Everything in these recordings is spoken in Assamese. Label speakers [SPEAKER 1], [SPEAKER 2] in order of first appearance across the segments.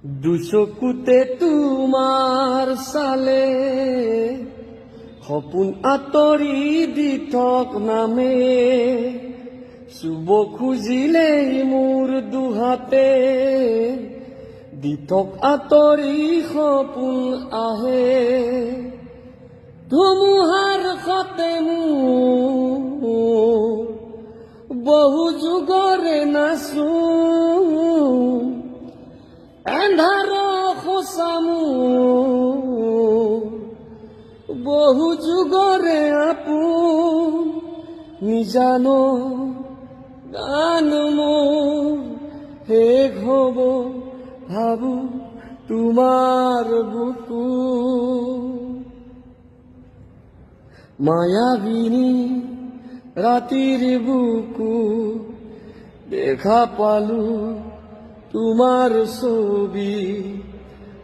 [SPEAKER 1] দুচকুতে তোমাৰ চালে সপোন আঁতৰি দি থক নামে চুব খুজিলেই মোৰ দুহাতে দি থক আঁতৰি সপোন আহে ধুমুহাৰ সতে মোৰ বহু যুগৰে নাচো এন্ধাৰ সঁচা মোৰ বহু যুগৰে আপোন নিজানো গান মোৰ শেষ হ'ব ভাবো তোমাৰ বুকু মায়াবিনী ৰাতিৰ বুকু দেখা পালো তোমাৰ ছবি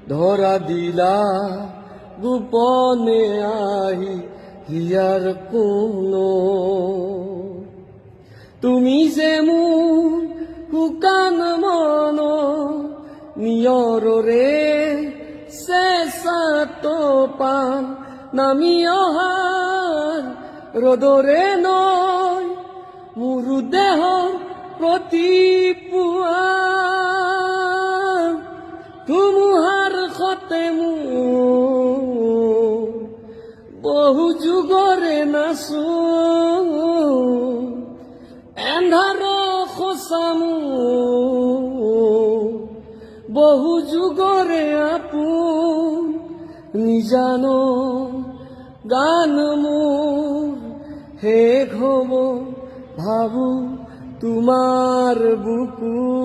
[SPEAKER 1] ধৰা দিলা গোপনে আহি হিয়াৰ কোনো তুমি যে মোৰ শুকান মন নিয়ৰৰে চেঁচাটো পান নামি অহাৰ ৰ'দৰে নয় মোৰ দেহৰ প্ৰতিপুৱা ধুমুহাৰ সতে মোৰ বহু যুগৰে নাচো এন্ধাৰ সঁচা মোৰ বহু যুগৰে আপোন নিজানো গান মোৰ শেষ হ'ব ভাবো তোমাৰ বুকু